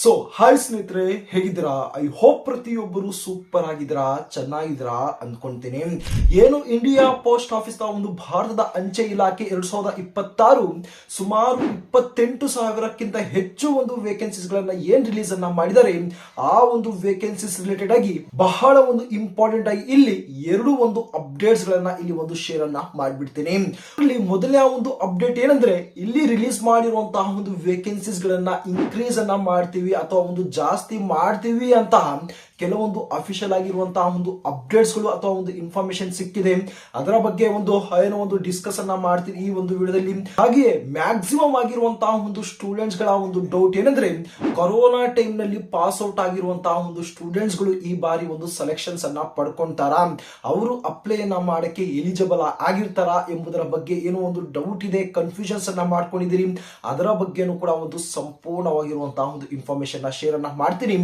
So hi ಸ್ನೇಹಿತರೆ, ಹೇಗಿದ್ದೀರಾ? I hope ಪ್ರತಿಯೊಬ್ಬರು ಸೂಪರ್ ಆಗಿದ್ದೀರಾ, ಚೆನ್ನಾಗಿದ್ದೀರಾ ಅಂದ್ಕೊಂತೀನಿ. ಏನು ಇಂಡಿಯಾ ಪೋಸ್ಟ್ ಆಫೀಸ್ ಒಂದು ಭಾರತದ ಅಂಚೆ ಇಲಾಖೆ 2026 ಸುಮಾರು 28,000ಕ್ಕಿಂತ ಹೆಚ್ಚು ಒಂದು ವೇಕೆನ್ಸೀಸ್ ಗಳನ್ನ ಏನ್ ರಿಲೀಸ್ ಅನ್ನ ಮಾಡಿದರೆ, ಆ ಒಂದು ವೇಕೆನ್ಸೀಸ್ ರಿಲೇಟೆಡ್ ಆಗಿ ಬಹಳ ಒಂದು ಇಂಪಾರ್ಟೆಂಟ್ ಆಗಿ ಇಲ್ಲಿ ಎರಡು ಒಂದು ಅಪ್ಡೇಟ್ಸ್ ಗಳನ್ನ ಇಲ್ಲಿ ಒಂದು ಶೇರ್ ಅನ್ನ ಮಾಡಿಬಿಡ್ತೀನಿ. ಇಲ್ಲಿ ಮೊದಲನೇ ಒಂದು ಅಪ್ಡೇಟ್ ಏನಂದ್ರೆ, ಇಲ್ಲಿ ರಿಲೀಸ್ ಮಾಡಿರುವಂತಹ ಒಂದು ವೇಕೆನ್ಸೀಸ್ ಗಳನ್ನ ಇನ್ಕ್ರೀಸ್ ಅನ್ನ ಮಾಡ್ತೀವಿ ಅಥವಾ ಒಂದು ಜಾಸ್ತಿ ಮಾಡ್ತೀವಿ ಅಂತ ಕೆಲವೊಂದು ಅಫಿಷಿಯಲ್ ಆಗಿರುವಂತಹ ಒಂದು ಅಪ್ಡೇಟ್ಸ್ ಗಳು ಅಥವಾ ಒಂದು ಇನ್ಫಾರ್ಮೇಶನ್ ಸಿಕ್ಕಿದೆ. ಅದರ ಬಗ್ಗೆ ಒಂದು ಡಿಸ್ಕಸ್ ಅನ್ನ ಮಾಡ್ತೀನಿ ಈ ಒಂದು ವಿಡಿಯೋದಲ್ಲಿ. ಹಾಗೆಯೇ ಮ್ಯಾಕ್ಸಿಮಮ್ ಆಗಿರುವಂತಹ ಒಂದು ಸ್ಟೂಡೆಂಟ್ಸ್ ಗಳ ಒಂದು ಡೌಟ್ ಏನಂದ್ರೆ, ಕೊರೋನಾ ಟೈಮ್ ನಲ್ಲಿ ಪಾಸ್ ಔಟ್ ಆಗಿರುವಂತಹ ಒಂದು ಸ್ಟೂಡೆಂಟ್ಸ್ ಗಳು ಈ ಬಾರಿ ಒಂದು ಸೆಲೆಕ್ಷನ್ಸ್ ಅನ್ನ ಪಡ್ಕೊಂತಾರ, ಅವರು ಅಪ್ಲೈ ಅನ್ನ ಮಾಡಕ್ಕೆ ಎಲಿಜಿಬಲ್ ಆಗಿರ್ತಾರ ಎಂಬುದರ ಬಗ್ಗೆ ಏನೋ ಒಂದು ಡೌಟ್ ಇದೆ, ಕನ್ಫ್ಯೂಷನ್ಸ್ ಅನ್ನ ಮಾಡ್ಕೊಂಡಿದ್ದೀರಿ. ಅದರ ಬಗ್ಗೆನೂ ಕೂಡ ಒಂದು ಸಂಪೂರ್ಣವಾಗಿರುವಂತಹ ಒಂದು ಇನ್ಫಾರ್ಮೇಶನ್ ಶೇರ್ ಅನ್ನ ಮಾಡ್ತೀನಿ.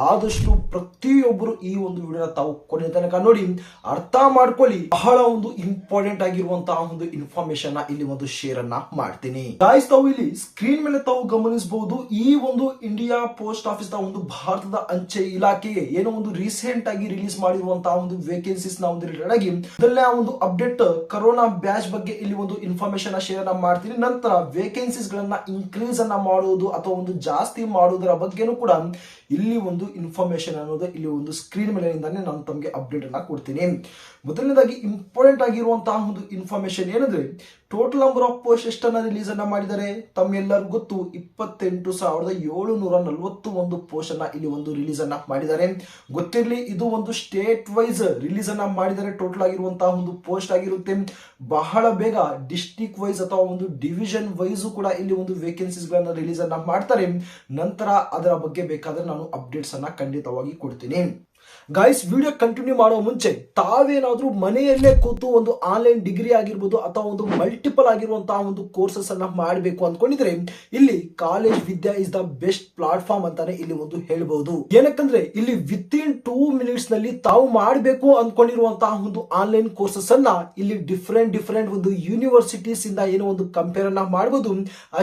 ಆದಷ್ಟು ಪ್ರತಿಯೊಬ್ಬರು ಈ ಒಂದು ವಿಡಿಯೋನ ತಾವು ಕೊನೆ ತನಕ ನೋಡಿ ಅರ್ಥ ಮಾಡ್ಕೊಳ್ಳಿ. ಬಹಳ ಒಂದು ಇಂಪಾರ್ಟೆಂಟ್ ಆಗಿರುವಂತಹ ಒಂದು ಇನ್ಫಾರ್ಮೇಶನ್ ಇಲ್ಲಿ ಒಂದು ಶೇರ್ ಅನ್ನ ಮಾಡ್ತೀನಿ. ಗಾಯ್ಸ್, ತಾವು ಇಲ್ಲಿ ಸ್ಕ್ರೀನ್ ಮೇಲೆ ತಾವು ಗಮನಿಸಬಹುದು, ಈ ಒಂದು ಇಂಡಿಯಾ ಪೋಸ್ಟ್ ಆಫೀಸ್ ಒಂದು ಭಾರತದ ಅಂಚೆ ಇಲಾಖೆಗೆ ಏನೋ ಒಂದು ರೀಸೆಂಟ್ ಆಗಿ ರಿಲೀಸ್ ಮಾಡಿರುವಂತಹ ಒಂದು ವೇಕೆನ್ಸೀಸ್ ನ ಒಂದು ರಿಲೇಟೆಡ್ ಆಗಿ ಮೊದಲನೇ ಒಂದು ಅಪ್ಡೇಟ್ ಕರೋನಾ ಬ್ಯಾಚ್ ಬಗ್ಗೆ ಇಲ್ಲಿ ಒಂದು ಇನ್ಫಾರ್ಮೇಶನ್ ಶೇರ್ ಅನ್ನ ಮಾಡ್ತೀನಿ. ನಂತರ ವೇಕೆನ್ಸೀಸ್ ಗಳನ್ನ ಇನ್ಕ್ರೀಸ್ ಅನ್ನ ಮಾಡುವುದು ಅಥವಾ ಒಂದು ಜಾಸ್ತಿ ಮಾಡುವುದರ ಬಗ್ಗೆನೂ ಕೂಡ ಇಲ್ಲಿ ಒಂದು ಇನ್ಫಾರ್ಮೇಶನ್ ಅನ್ನೋದು ಇಲ್ಲಿ ಒಂದು ಸ್ಕ್ರೀನ್ ಮೇಲೆ ನಾನು ತಮಗೆ ಅಪ್ಡೇಟ್ ಅನ್ನ ಕೊಡ್ತೀನಿ. ಮೊದಲನೇದಾಗಿ ಇಂಪಾರ್ಟೆಂಟ್ ಆಗಿರುವಂತಹ ಒಂದು ಇನ್ಫಾರ್ಮೇಶನ್ ಏನಂದ್ರೆ, ಟೋಟಲ್ ನಂಬರ್ ಆಫ್ ಪೋಸ್ಟ್ ಎಷ್ಟನ್ನ ರಿಲೀಸ್ ಅನ್ನ ಮಾಡಿದ್ದಾರೆ ತಮ್ಮೆಲ್ಲರಿಗೂ ಗೊತ್ತು, 28,741 ಪೋಸ್ಟ್ ಅನ್ನ ಇಲ್ಲಿ ಒಂದು ರಿಲೀಸ್ ಅನ್ನ ಮಾಡಿದ್ದಾರೆ. ಗೊತ್ತಿರಲಿ, ಇದು ಒಂದು ಸ್ಟೇಟ್ ವೈಸ್ ರಿಲೀಸ್ ಅನ್ನ ಮಾಡಿದರೆ ಟೋಟಲ್ ಆಗಿರುವಂತಹ ಒಂದು ಪೋಸ್ಟ್ ಆಗಿರುತ್ತೆ. ಬಹಳ ಬೇಗ ಡಿಸ್ಟ್ರಿಕ್ಟ್ ವೈಸ್ ಅಥವಾ ಒಂದು ಡಿವಿಷನ್ ವೈಸ್ ಕೂಡ ಇಲ್ಲಿ ಒಂದು ವೇಕೆನ್ಸೀಸ್ ಗಳನ್ನ ರಿಲೀಸ್ ಅನ್ನ ಮಾಡ್ತಾರೆ. ನಂತರ ಅದರ ಬಗ್ಗೆ ಬೇಕಾದ್ರೆ ನಾನು ಅಪ್ಡೇಟ್ಸ್ ಅನ್ನ ಖಂಡಿತವಾಗಿ ಕೊಡ್ತೀನಿ. ಗಾಯ್ಸ್, ವಿಡಿಯೋ ಕಂಟಿನ್ಯೂ ಮಾಡುವ ಮುಂಚೆ ತಾವೇನಾದ್ರೂ ಮನೆಯಲ್ಲೇ ಕೂತು ಒಂದು ಆನ್ಲೈನ್ ಡಿಗ್ರಿ ಆಗಿರ್ಬೋದು ಅಥವಾ ಒಂದು ಮಲ್ಟಿಪಲ್ ಆಗಿರುವಂತಹ ಒಂದು ಕೋರ್ಸಸ್ ಅನ್ನ ಮಾಡಬೇಕು ಅಂದ್ಕೊಂಡಿದ್ರೆ, ಇಲ್ಲಿ college Vidya is the best platform ಅಂತಾನೆ ಇಲ್ಲಿ ಒಂದು ಹೇಳ್ಬಹುದು. ಏನಕ್ಕಂದ್ರೆ ಇಲ್ಲಿ ವಿತ್ ಇನ್ 2 minutes ನಲ್ಲಿ ತಾವು ಮಾಡಬೇಕು ಅಂದ್ಕೊಂಡಿರುವಂತಹ ಒಂದು ಆನ್ಲೈನ್ ಕೋರ್ಸಸ್ ಅನ್ನ ಇಲ್ಲಿ ಡಿಫರೆಂಟ್ ಒಂದು ಯೂನಿವರ್ಸಿಟೀಸ್ ಇಂದ ಏನೋ ಒಂದು ಕಂಪೇರ್ ಅನ್ನ ಮಾಡಬಹುದು.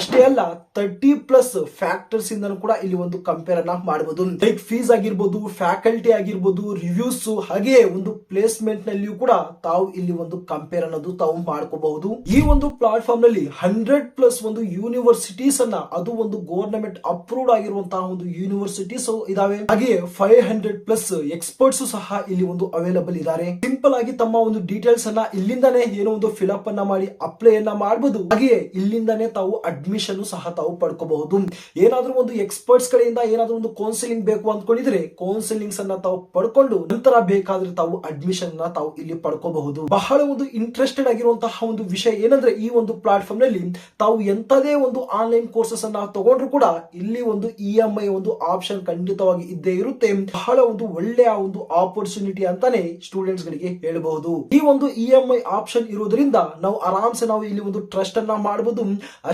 ಅಷ್ಟೇ ಅಲ್ಲ, 30+ ಫ್ಯಾಕ್ಟರ್ಸ್ ಇಂದ ಕೂಡ ಇಲ್ಲಿ ಒಂದು ಕಂಪೇರ್ ಅನ್ನ ಮಾಡಬಹುದು. ಲೈಕ್ ಫೀಸ್ ಆಗಿರ್ಬೋದು, ಫ್ಯಾಕಲ್ಟಿ ಆಗಿರ್ಬೋದು, ರಿವ್ಯೂಸ್, ಹಾಗೆ ಒಂದು ಪ್ಲೇಸ್ಮೆಂಟ್ ನಲ್ಲಿಯೂ ಕೂಡ ತಾವು ಇಲ್ಲಿ ಒಂದು ಕಂಪೇರ್ ಅನ್ನೋದು ತಾವು ಮಾಡ್ಕೋಬಹುದು. ಈ ಒಂದು ಪ್ಲಾಟ್ಫಾರ್ಮ್ ನಲ್ಲಿ 100+ ಒಂದು ಯೂನಿವರ್ಸಿಟೀಸ್ ಅನ್ನ, ಅದು ಒಂದು ಗವರ್ನಮೆಂಟ್ ಅಪ್ರೂವ್ಡ್ ಆಗಿರುವಂತಹ ಒಂದು ಯೂನಿವರ್ಸಿಟೀಸ್ ಇದಾವೆ. ಹಾಗೆ 500+ ಎಕ್ಸ್ಪರ್ಟ್ಸ್ ಸಹ ಇಲ್ಲಿ ಒಂದು ಅವೈಲಬಲ್ ಇದ್ದಾರೆ. ಸಿಂಪಲ್ ಆಗಿ ತಮ್ಮ ಒಂದು ಡೀಟೇಲ್ಸ್ ಅನ್ನ ಇಲ್ಲಿಂದಾನೇ ಏನೋ ಒಂದು ಫಿಲ್ಅಪ್ ಅನ್ನ ಮಾಡಿ ಅಪ್ಲೈ ಅನ್ನ ಮಾಡಬಹುದು. ಹಾಗೆ ಇಲ್ಲಿಂದಾನೇ ತಾವು ಅಡ್ಮಿಷನ್ ಸಹ ತಾವು ಪಡ್ಕೋಬಹುದು. ಏನಾದ್ರೂ ಒಂದು ಎಕ್ಸ್ಪರ್ಟ್ಸ್ ಕಡೆಯಿಂದ ಏನಾದ್ರೂ ಒಂದು ಕೌನ್ಸಿಲಿಂಗ್ ಬೇಕು ಅಂದ್ಕೊಂಡಿದ್ರೆ ಕೌನ್ಸಿಲಿಂಗ್ಸ್ ಅನ್ನ ತಾವು ಪಡ್ಕೊಂಡು ನಂತರ ಬೇಕಾದ್ರೆ ತಾವು ಅಡ್ಮಿಷನ್ ತಾವು ಇಲ್ಲಿ ಪಡ್ಕೋಬಹುದು. ಬಹಳ ಒಂದು ಇಂಟ್ರೆಸ್ಟೆಡ್ ಆಗಿರುವಂತಹ ಒಂದು ವಿಷಯ ಏನಂದ್ರೆ, ಈ ಒಂದು ಪ್ಲಾಟ್ಫಾರ್ಮ್ ನಲ್ಲಿ ತಾವು ಎಂತದೇ ಒಂದು ಆನ್ಲೈನ್ ಕೋರ್ಸಸ್ ಅನ್ನ ತಗೊಂಡ್ರು ಕೂಡ ಇಲ್ಲಿ ಒಂದು EMI ಒಂದು ಆಪ್ಷನ್ ಖಂಡಿತವಾಗಿ ಇದ್ದೇ ಇರುತ್ತೆ. ಬಹಳ ಒಂದು ಒಳ್ಳೆಯ ಒಂದು ಆಪರ್ಚುನಿಟಿ ಅಂತಾನೆ ಸ್ಟೂಡೆಂಟ್ಸ್ ಗಳಿಗೆ ಹೇಳಬಹುದು. ಈ ಒಂದು EMI ಆಪ್ಷನ್ ಇರೋದ್ರಿಂದ ನಾವು ಆರಾಮ್ಸೆ ನಾವು ಇಲ್ಲಿ ಒಂದು ಟ್ರಸ್ಟ್ ಅನ್ನ ಮಾಡಬಹುದು.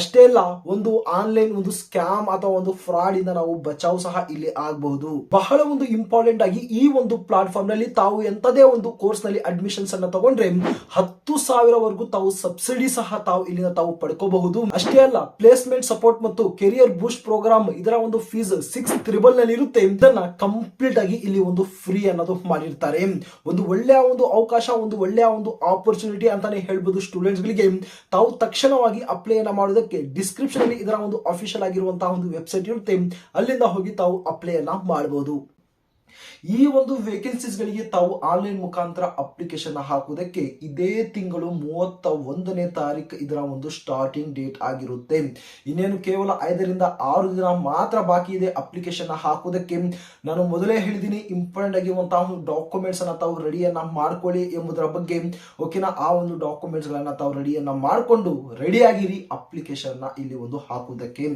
ಅಷ್ಟೇ ಅಲ್ಲ, ಒಂದು ಆನ್ಲೈನ್ ಒಂದು ಸ್ಕ್ಯಾಮ್ ಅಥವಾ ಒಂದು ಫ್ರಾಡ್ ಇಂದ ನಾವು ಬಚಾವ್ ಸಹ ಇಲ್ಲಿ ಆಗಬಹುದು. ಬಹಳ ಒಂದು ಇಂಪಾರ್ಟೆಂಟ್ ಆಗಿ ಈ ಒಂದು ಪ್ಲಾಟ್ಫಾರ್ಮ್ ನಲ್ಲಿ ತಾವು ಎಂತದೇ ಒಂದು ಕೋರ್ಸ್ ನಲ್ಲಿ ಅಡ್ಮಿಷನ್ಸ್ ಅನ್ನ ತಗೊಂಡ್ರೆ 10,000 ವರೆಗೂ ತಾವು ಸಬ್ಸಿಡಿ ಸಹ ತಾವು ಇಲ್ಲಿಂದ ತಾವು ಪಡ್ಕೋಬಹುದು. ಅಷ್ಟೇ ಅಲ್ಲ, ಪ್ಲೇಸ್ಮೆಂಟ್ ಸಪೋರ್ಟ್ ಮತ್ತು ಕೆರಿಯರ್ ಬೂಸ್ಟ್ ಪ್ರೋಗ್ರಾಮ್ ಇದರ ಒಂದು ಫೀಸ್ 6,000 ನಲ್ಲಿ ಇರುತ್ತೆ. ಇದನ್ನ ಕಂಪ್ಲೀಟ್ ಆಗಿ ಇಲ್ಲಿ ಒಂದು ಫ್ರೀ ಅನ್ನೋದು ಮಾಡಿರ್ತಾರೆ. ಒಂದು ಒಳ್ಳೆಯ ಒಂದು ಅವಕಾಶ, ಒಂದು ಒಳ್ಳೆಯ ಒಂದು ಆಪರ್ಚುನಿಟಿ ಅಂತಾನೆ ಹೇಳ್ಬೋದು ಸ್ಟೂಡೆಂಟ್ಸ್ ಗಳಿಗೆ. ತಾವು ತಕ್ಷಣವಾಗಿ ಅಪ್ಲೈ ಅನ್ನ ಮಾಡೋದಕ್ಕೆ ಡಿಸ್ಕ್ರಿಪ್ಷನ್ ಅಲ್ಲಿ ಇದರ ಒಂದು ಅಫಿಷಿಯಲ್ ಆಗಿರುವಂತಹ ಒಂದು ವೆಬ್ಸೈಟ್ ಇರುತ್ತೆ, ಅಲ್ಲಿಂದ ಹೋಗಿ ತಾವು ಅಪ್ಲೈ ಅನ್ನ ಮಾಡಬಹುದು. ಈ ಒಂದು ವೇಕೆನ್ಸೀಸ್ ಗಳಿಗೆ ತಾವು ಆನ್ಲೈನ್ ಮುಖಾಂತರ ಅಪ್ಲಿಕೇಶನ್ ಹಾಕುವುದಕ್ಕೆ ಇದೇ ತಿಂಗಳು 31ನೇ ತಾರೀಕು ಇದರ ಒಂದು ಸ್ಟಾರ್ಟಿಂಗ್ ಡೇಟ್ ಆಗಿರುತ್ತೆ. ಇನ್ನೇನು ಕೇವಲ 5 ರಿಂದ 6 ದಿನ ಮಾತ್ರ ಬಾಕಿ ಇದೆ ಅಪ್ಲಿಕೇಶನ್ ಹಾಕುವುದಕ್ಕೆ. ನಾನು ಮೊದಲೇ ಹೇಳಿದ್ದೀನಿ, ಇಂಪಾರ್ಟೆಂಟ್ ಆಗಿರುವಂತಹ ಡಾಕ್ಯುಮೆಂಟ್ಸ್ ಅನ್ನ ತಾವು ರೆಡಿಯನ್ನ ಮಾಡ್ಕೊಳ್ಳಿ ಎಂಬುದರ ಬಗ್ಗೆ. ಓಕೆನಾ? ಆ ಒಂದು ಡಾಕ್ಯುಮೆಂಟ್ಸ್ ಗಳನ್ನ ತಾವು ರೆಡಿಯನ್ನ ಮಾಡಿಕೊಂಡು ರೆಡಿ ಆಗಿರಿ ಅಪ್ಲಿಕೇಶನ್ ನ ಇಲ್ಲಿ ಒಂದು ಹಾಕುವುದಕ್ಕೆ.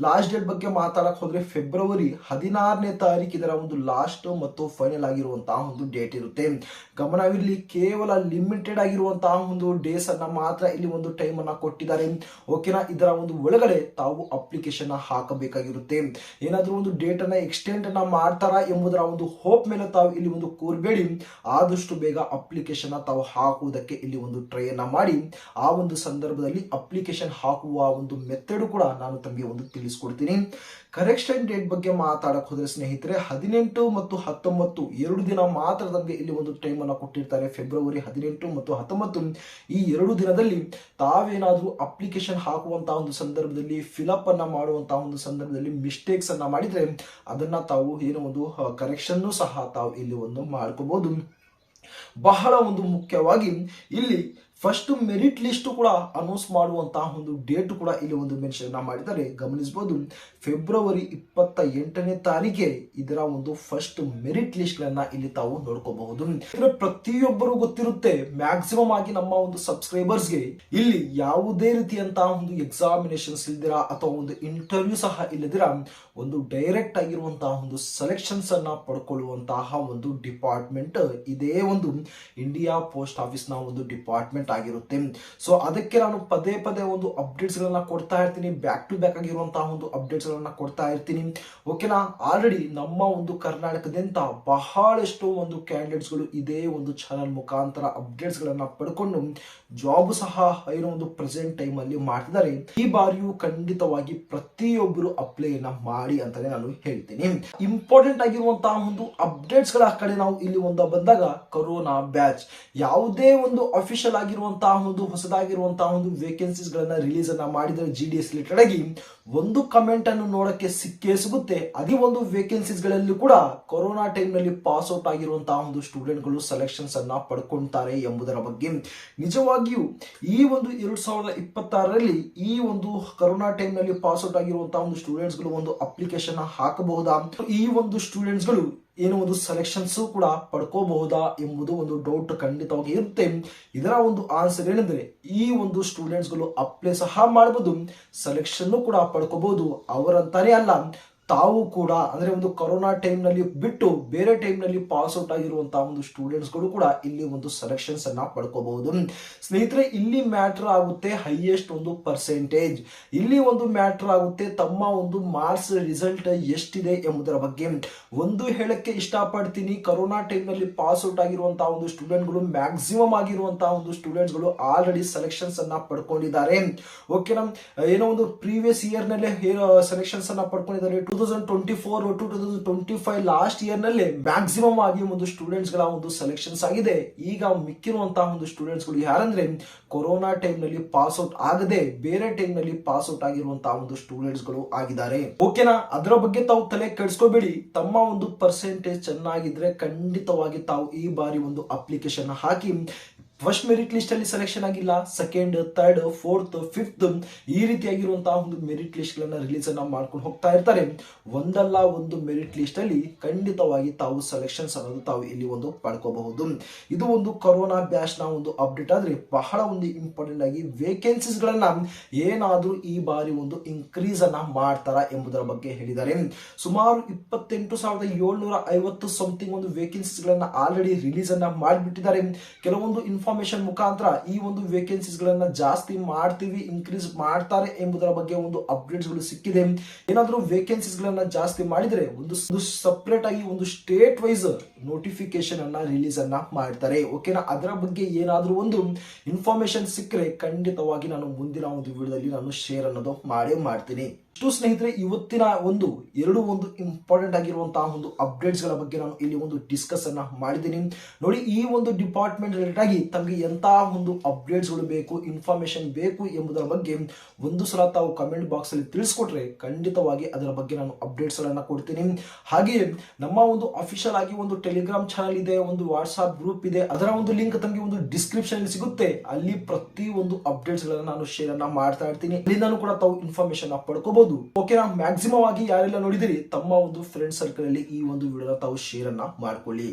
ಲಾಸ್ಟ್ ಡೇಟ್ ಬಗ್ಗೆ ಮಾತಾಡಕ್ ಹೋದ್ರೆ ಫೆಬ್ರವರಿ 16ನೇ ತಾರೀಕು ಇದರ ಒಂದು ಲಾಸ್ಟ್ ಲಾಸ್ಟ್ ಮತ್ತು ಫೈನಲ್ ಆಗಿರುವಂತಹ ಒಂದು ಡೇಟ್ ಇರುತ್ತೆ. ಗಮನವಿರಲಿ, ಕೇವಲ ಲಿಮಿಟೆಡ್ ಆಗಿರುವಂತಹ ಒಂದು ಡೇಸ್ ಅನ್ನ ಮಾತ್ರ ಇಲ್ಲಿ ಒಂದು ಟೈಮ್ ಅನ್ನ ಕೊಟ್ಟಿದ್ದಾರೆ. ಓಕೆನಾ, ಇದರ ಒಂದು ಒಳಗಡೆ ತಾವು ಅಪ್ಲಿಕೇಶನ್ ಹಾಕಬೇಕಾಗಿರುತ್ತೆ. ಏನಾದ್ರೂ ಒಂದು ಡೇಟ್ ಅನ್ನ ಎಕ್ಸ್ಟೆಂಡ್ ಅನ್ನ ಮಾಡ್ತಾರಾ ಎಂಬುದರ ಒಂದು ಹೋಪ್ ಮೇಲೆ ತಾವು ಇಲ್ಲಿ ಒಂದು ಕೂರ್ಬೇಡಿ. ಆದಷ್ಟು ಬೇಗ ಅಪ್ಲಿಕೇಶನ್ ತಾವು ಹಾಕುವುದಕ್ಕೆ ಇಲ್ಲಿ ಒಂದು ಟ್ರೈ ಅನ್ನ ಮಾಡಿ. ಆ ಒಂದು ಸಂದರ್ಭದಲ್ಲಿ ಅಪ್ಲಿಕೇಶನ್ ಹಾಕುವ ಒಂದು ಮೆಥಡ್ ಕೂಡ ನಾನು ತಮಗೆ ಒಂದು ತಿಳಿಸ್ಕೊಡ್ತೀನಿ. ಕರೆಕ್ಷನ್ ಡೇಟ್ ಬಗ್ಗೆ ಮಾತಾಡಕ್ ಹೋದ್ರೆ ಸ್ನೇಹಿತರೆ, 18 ಮತ್ತು 19 ಎರಡು ದಿನ ಮಾತ್ರ ತಮಗೆ ಇಲ್ಲಿ ಒಂದು ಟೈಮ್ ಅನ್ನ ಕೊಟ್ಟಿರ್ತಾರೆ. ಫೆಬ್ರವರಿ 18 ಮತ್ತು 19 ಈ ಎರಡು ದಿನದಲ್ಲಿ ತಾವೇನಾದ್ರೂ ಅಪ್ಲಿಕೇಶನ್ ಹಾಕುವಂತಹ ಒಂದು ಸಂದರ್ಭದಲ್ಲಿ ಫಿಲಪ್ ಅನ್ನ ಮಾಡುವಂತಹ ಒಂದು ಸಂದರ್ಭದಲ್ಲಿ ಮಿಸ್ಟೇಕ್ಸ್ ಅನ್ನ ಮಾಡಿದ್ರೆ ಅದನ್ನ ತಾವು ಏನೋ ಒಂದು ಕರೆಕ್ಷನ್ ಸಹ ತಾವು ಇಲ್ಲಿ ಒಂದು ಮಾಡ್ಕೋಬಹುದು. ಬಹಳ ಒಂದು ಮುಖ್ಯವಾಗಿ ಇಲ್ಲಿ ಫಸ್ಟ್ ಮೆರಿಟ್ ಲಿಸ್ಟ್ ಕೂಡ ಅನೌನ್ಸ್ ಮಾಡುವಂತಹ ಒಂದು ಡೇಟ್ ಕೂಡ ಇಲ್ಲಿ ಒಂದು ಮೆನ್ಷನ್ ಮಾಡಿದ್ದಾರೆ. ಗಮನಿಸಬಹುದು, ಫೆಬ್ರವರಿ 28ನೇ ತಾರೀಕೆ ಇದರ ಒಂದು ಫಸ್ಟ್ ಮೆರಿಟ್ ಲಿಸ್ಟ್ ಗಳನ್ನ ಇಲ್ಲಿ ತಾವು ನೋಡ್ಕೋಬಹುದು. ಪ್ರತಿಯೊಬ್ಬರು ಗೊತ್ತಿರುತ್ತೆ, ಮ್ಯಾಕ್ಸಿಮಮ್ ಆಗಿ ನಮ್ಮ ಒಂದು ಸಬ್ಸ್ಕ್ರೈಬರ್ಸ್ಗೆ ಇಲ್ಲಿ ಯಾವುದೇ ರೀತಿಯಂತಹ ಒಂದು ಎಕ್ಸಾಮಿನೇಷನ್ಸ್ ಇಲ್ದಿರಾ ಅಥವಾ ಒಂದು ಇಂಟರ್ವ್ಯೂ ಸಹ ಇಲ್ಲದಿರಾ ಒಂದು ಡೈರೆಕ್ಟ್ ಆಗಿರುವಂತಹ ಒಂದು ಸೆಲೆಕ್ಷನ್ಸ್ ಅನ್ನ ಪಡ್ಕೊಳ್ಳುವಂತಹ ಒಂದು ಡಿಪಾರ್ಟ್ಮೆಂಟ್ ಇದೇ ಒಂದು ಇಂಡಿಯಾ ಪೋಸ್ಟ್ ಆಫೀಸ್ ನ ಒಂದು ಡಿಪಾರ್ಟ್ಮೆಂಟ್ ಆಗಿರುತ್ತೆ. ಸೊ ಅದಕ್ಕೆ ನಾನು ಪದೇ ಪದೇ ಒಂದು ಅಪ್ಡೇಟ್ಸ್ ಗಳನ್ನ ಕೊಡ್ತಾ ಇರ್ತೀನಿ. ಬ್ಯಾಕ್ ಟು ಬ್ಯಾಕ್ ಆಗಿರುವಂತಹ ಒಂದು ಅಪ್ಡೇಟ್ಸ್ ಗಳನ್ನ ಕೊಡ್ತಾ ಇರ್ತೀನಿ. ಓಕೆನಾ, ಆಲ್ರೆಡಿ ನಮ್ಮ ಒಂದು ಕರ್ನಾಟಕದಿಂದ ಬಹಳಷ್ಟು ಒಂದು ಕ್ಯಾಂಡಿಡೇಟ್ಸ್ ಗಳು ಇದೇ ಒಂದು ಚಾನಲ್ ಮುಖಾಂತರ ಅಪ್ಡೇಟ್ಸ್ ಗಳನ್ನ ಪಡ್ಕೊಂಡು ಜಾಬ್ ಸಹ ಏನೋ ಒಂದು ಪ್ರೆಸೆಂಟ್ ಟೈಮ್ ಅಲ್ಲಿ ಮಾಡ್ತಿದ್ದಾರೆ. ಈ ಬಾರಿಯೂ ಖಂಡಿತವಾಗಿ ಪ್ರತಿಯೊಬ್ಬರು ಅಪ್ಲೈ ಮಾಡಿ ಅಂತಾನೆ ನಾನು ಹೇಳ್ತೀನಿ. ಇಂಪಾರ್ಟೆಂಟ್ ಆಗಿರುವಂತಹ ಒಂದು ಅಪ್ಡೇಟ್ಸ್ ಗಳ ಕಡೆ ನಾವು ಇಲ್ಲಿ ಒಂದು ಬಂದಾಗ, ಕೊರೋನಾ ಬ್ಯಾಚ್ ಯಾವುದೇ ಒಂದು ಅಫಿಷಿಯಲ್ ಆಗಿರುವಂತಹ ಒಂದು ಹೊಸದಾಗಿರುವಂತಹ ಒಂದು ವೇಕೆನ್ಸೀಸ್ ಗಳನ್ನ ರಿಲೀಸ್ ಅನ್ನ ಮಾಡಿದ್ರೆ GDS ರಿಲೇಟೆಡ್ ಆಗಿ ಒಂದು ಕಮೆಂಟ್ ಅನ್ನು ನೋಡಕ್ಕೆ ಸಿಕ್ಕೇ ಸಿಗುತ್ತೆ. ಅದೇ ಒಂದು ವೇಕೆನ್ಸೀಸ್ ಗಳಲ್ಲಿ ಕೂಡ ಕೊರೋನಾ ಟೈಮ್ ನಲ್ಲಿ ಪಾಸ್ ಔಟ್ ಆಗಿರುವಂತಹ ಒಂದು ಸ್ಟೂಡೆಂಟ್ ಗಳು ಸೆಲೆಕ್ಷನ್ಸ್ ಅನ್ನ ಪಡ್ಕೊಂತಾರೆ ಎಂಬುದರ ಬಗ್ಗೆ ನಿಜವಾಗಿಯೂ ಈ ಒಂದು 2026ರಲ್ಲಿ ಈ ಒಂದು ಕೊರೋನಾ ಟೈಮ್ ನಲ್ಲಿ ಪಾಸ್ ಔಟ್ ಆಗಿರುವಂತಹ ಒಂದು ಸ್ಟೂಡೆಂಟ್ಸ್ ಗಳು ಒಂದು ಅಪ್ಲಿಕೇಶನ್ ಹಾಕಬಹುದಾ, ಈ ಒಂದು ಸ್ಟೂಡೆಂಟ್ಸ್ ಗಳು ಏನೋ ಒಂದು ಸೆಲೆಕ್ಷನ್ಸ್ ಕೂಡ ಪಡ್ಕೋಬಹುದಾ ಎಂಬುದು ಒಂದು ಡೌಟ್ ಖಂಡಿತವಾಗಿ ಇರುತ್ತೆ. ಇದರ ಒಂದು ಆನ್ಸರ್ ಏನಂದ್ರೆ, ಈ ಒಂದು ಸ್ಟೂಡೆಂಟ್ಸ್ ಗಳು ಅಪ್ಲೈ ಸಹ ಮಾಡಬಹುದು, ಸೆಲೆಕ್ಷನ್ ಕೂಡ ಪಡ್ಕೋಬಹುದು. ಅವರಂತಾನೆ ಅಲ್ಲ, ತಾವು ಕೂಡ ಅಂದ್ರೆ ಒಂದು ಕೊರೋನಾ ಟೈಮ್ ನಲ್ಲಿ ಬಿಟ್ಟು ಬೇರೆ ಟೈಮ್ ನಲ್ಲಿ ಪಾಸ್ ಔಟ್ ಆಗಿರುವಂತಹ ಒಂದು ಸ್ಟೂಡೆಂಟ್ಸ್ ಗಳು ಕೂಡ ಇಲ್ಲಿ ಒಂದು ಸೆಲೆಕ್ಷನ್ಸ್ ಅನ್ನ ಪಡ್ಕೋಬಹುದು. ಸ್ನೇಹಿತರೆ, ಇಲ್ಲಿ ಮ್ಯಾಟರ್ ಆಗುತ್ತೆ ಹೈಯೆಸ್ಟ್ ಒಂದು ಪರ್ಸೆಂಟೇಜ್. ಇಲ್ಲಿ ಒಂದು ಮ್ಯಾಟರ್ ಆಗುತ್ತೆ ತಮ್ಮ ಒಂದು ಮಾರ್ಕ್ಸ್ ರಿಸಲ್ಟ್ ಎಷ್ಟಿದೆ ಎಂಬುದರ ಬಗ್ಗೆ. ಒಂದು ಹೇಳಕ್ಕೆ ಇಷ್ಟಪಡ್ತೀನಿ, ಕೊರೋನಾ ಟೈಮ್ ನಲ್ಲಿ ಪಾಸ್ ಔಟ್ ಆಗಿರುವಂತಹ ಒಂದು ಸ್ಟೂಡೆಂಟ್ ಗಳು ಮ್ಯಾಕ್ಸಿಮಮ್ ಆಗಿರುವಂತಹ ಒಂದು ಸ್ಟೂಡೆಂಟ್ಸ್ ಗಳು ಆಲ್ರೆಡಿ ಸೆಲೆಕ್ಷನ್ಸ್ ಅನ್ನ ಪಡ್ಕೊಂಡಿದ್ದಾರೆ. ಓಕೆನಾ, ಏನೋ ಒಂದು ಪ್ರೀವಿಯಸ್ ಇಯರ್ ನಲ್ಲೇ ಸೆಲೆಕ್ಷನ್ಸ್ ಅನ್ನ ಪಡ್ಕೊಂಡಿದ್ದಾರೆ. 2024 ಟು 2025 ಲಾಸ್ಟ್ ಇಯರ್ ನಲ್ಲಿ ಮ್ಯಾಕ್ಸಿಮಮ್ ಆಗಿ ಒಂದು ಸ್ಟೂಡೆಂಟ್ಸ್ ಗಳ ಒಂದು ಸೆಲೆಕ್ಷನ್ಸ್ ಆಗಿದೆ. ಈಗ ಮಿಕ್ಕಿರುವಂತಹ ಒಂದು ಸ್ಟೂಡೆಂಟ್ಸ್ ಗಳು ಯಾರಂದ್ರೆ ಕೊರೋನಾ ಟೈಮ್ ನಲ್ಲಿ ಪಾಸ್ ಔಟ್ ಆಗದೆ ಬೇರೆ ಟೈಮ್ ನಲ್ಲಿ ಪಾಸ್ ಔಟ್ ಆಗಿರುವಂತಹ ಒಂದು ಸ್ಟೂಡೆಂಟ್ಸ್ ಗಳು ಆಗಿದ್ದಾರೆ. ಓಕೆನಾ, ಅದರ ಬಗ್ಗೆ ತಾವು ತಲೆ ಕೆಡಿಸ್ಕೋಬೇಡಿ. ತಮ್ಮ ಒಂದು ಪರ್ಸೆಂಟೇಜ್ ಚೆನ್ನಾಗಿದ್ರೆ ಖಂಡಿತವಾಗಿ ತಾವು ಈ ಬಾರಿ ಒಂದು ಅಪ್ಲಿಕೇಶನ್ ಹಾಕಿ. ಫಸ್ಟ್ ಮೆರಿಟ್ ಲಿಸ್ಟ್ ಅಲ್ಲಿ ಸೆಲೆಕ್ಷನ್ ಆಗಿಲ್ಲ, ಸೆಕೆಂಡ್, ಥರ್ಡ್, ಫೋರ್ತ್, ಫಿಫ್ತ್ ಈ ರೀತಿಯಾಗಿರುವಂತಹ ಒಂದು ಮೆರಿಟ್ ಲಿಸ್ಟ್ ಗಳನ್ನ ರಿಲೀಸ್ ಅನ್ನ ಮಾಡ್ಕೊಂಡು ಹೋಗ್ತಾ ಇರ್ತಾರೆ. ಒಂದಲ್ಲ ಒಂದು ಮೆರಿಟ್ ಲಿಸ್ಟ್ ಅಲ್ಲಿ ಖಂಡಿತವಾಗಿ ತಾವು ಸೆಲೆಕ್ಷನ್ಸ್ ಅನ್ನೋದು ತಾವು ಇಲ್ಲಿ ಒಂದು ಪಡ್ಕೋಬಹುದು. ಇದು ಒಂದು ಕೊರೋನಾ ಬ್ಯಾಚ್ ನ ಒಂದು ಅಪ್ಡೇಟ್ ಆದ್ರೆ ಬಹಳ ಒಂದು ಇಂಪಾರ್ಟೆಂಟ್ ಆಗಿ ವೇಕೆನ್ಸೀಸ್ ಗಳನ್ನ ಏನಾದ್ರೂ ಈ ಬಾರಿ ಒಂದು ಇನ್ಕ್ರೀಸ್ ಅನ್ನ ಮಾಡ್ತಾರಾ ಎಂಬುದರ ಬಗ್ಗೆ ಹೇಳಿದ್ದಾರೆ. ಸುಮಾರು 28,750 ಸಮಥಿಂಗ್ ಒಂದು ವೇಕೆನ್ಸೀಸ್ ಗಳನ್ನ ಆಲ್ರೆಡಿ ರಿಲೀಸ್ ಅನ್ನ ಮಾಡಿಬಿಟ್ಟಿದ್ದಾರೆ. ಕೆಲವೊಂದು ಇನ್ಫಾರ್ಮೇಶನ್ ಮುಖಾಂತರ ಈ ಒಂದು ವೇಕೆನ್ಸೀಸ್ ಗಳನ್ನ ಜಾಸ್ತಿ ಮಾಡ್ತೀವಿ, ಇನ್ಕ್ರೀಸ್ ಮಾಡ್ತಾರೆ ಎಂಬುದರ ಬಗ್ಗೆ ಒಂದು ಅಪ್ಡೇಟ್ಸ್ ಗಳು ಸಿಕ್ಕಿದೆ. ಏನಾದ್ರೂ ವೇಕೆನ್ಸೀಸ್ ಗಳನ್ನ ಜಾಸ್ತಿ ಮಾಡಿದ್ರೆ ಒಂದು ಸಪರೇಟ್ ಆಗಿ ಒಂದು ಸ್ಟೇಟ್ ವೈಸ್ ನೋಟಿಫಿಕೇಶನ್ ಅನ್ನ ರಿಲೀಸ್ ಅನ್ನ ಮಾಡ್ತಾರೆ. ಓಕೆನಾ, ಅದರ ಬಗ್ಗೆ ಏನಾದ್ರೂ ಒಂದು ಇನ್ಫಾರ್ಮೇಶನ್ ಸಿಕ್ಕರೆ ಖಂಡಿತವಾಗಿ ನಾನು ಮುಂದಿನ ಒಂದು ವಿಡಿಯೋದಲ್ಲಿ ನಾನು ಶೇರ್ ಅನ್ನೋದು ಮಾಡ್ತೀನಿ. ಸ್ನೇಹಿತರೆ, ಇವತ್ತಿನ ಒಂದು ಇಂಪಾರ್ಟೆಂಟ್ ಆಗಿರುವಂತಹ ಒಂದು ಅಪ್ಡೇಟ್ಸ್ ಗಳ ಬಗ್ಗೆ ನಾನು ಇಲ್ಲಿ ಒಂದು ಡಿಸ್ಕಸ್ ಅನ್ನ ಮಾಡಿದ್ದೀನಿ. ನೋಡಿ, ಈ ಒಂದು ಡಿಪಾರ್ಟ್ಮೆಂಟ್ ರಿಲೇಟೆಡ್ ಆಗಿ ತಮಗೆ ಎಂತಹ ಒಂದು ಅಪ್ಡೇಟ್ಸ್ ಗಳು ಬೇಕು, ಇನ್ಫಾರ್ಮೇಶನ್ ಬೇಕು ಎಂಬುದರ ಬಗ್ಗೆ ಒಂದು ಸಲ ತಾವು ಕಮೆಂಟ್ ಬಾಕ್ಸ್ ಅಲ್ಲಿ ತಿಳಿಸ್ಕೊಟ್ರೆ ಖಂಡಿತವಾಗಿ ಅದರ ಬಗ್ಗೆ ನಾನು ಅಪ್ಡೇಟ್ಸ್ ಗಳನ್ನ ಕೊಡ್ತೀನಿ. ಹಾಗೆಯೇ ನಮ್ಮ ಒಂದು ಅಫಿಷಿಯಲ್ ಆಗಿ ಒಂದು ಟೆಲಿಗ್ರಾಮ್ ಚಾನಲ್ ಇದೆ, ಒಂದು ವಾಟ್ಸ್ಆಪ್ ಗ್ರೂಪ್ ಇದೆ, ಅದರ ಒಂದು ಲಿಂಕ್ ತಮಗೆ ಒಂದು ಡಿಸ್ಕ್ರಿಪ್ಷನ್ ಅಲ್ಲಿ ಸಿಗುತ್ತೆ. ಅಲ್ಲಿ ಪ್ರತಿ ಒಂದು ಅಪ್ಡೇಟ್ಸ್ ಗಳನ್ನ ನಾನು ಶೇರ್ ಅನ್ನ ಮಾಡ್ತಾ ಇರ್ತೀನಿ. ಅಲ್ಲಿಂದನೂ ಕೂಡ ತಾವು ಇನ್ಫಾರ್ಮೇಶನ್ ಪಡ್ಕೋಬಹುದು. ಓಕೆನಾ, ಮ್ಯಾಕ್ಸಿಮಮ್ ಆಗಿ ಯಾರೆಲ್ಲ ನೋಡಿದಿರಿ ತಮ್ಮ ಒಂದು ಫ್ರೆಂಡ್ ಸರ್ಕಲ್ ಅಲ್ಲಿ ಈ ಒಂದು ವಿಡಿಯೋನ ತಾವು ಶೇರ್ ಅನ್ನ ಮಾಡ್ಕೊಳ್ಳಿ.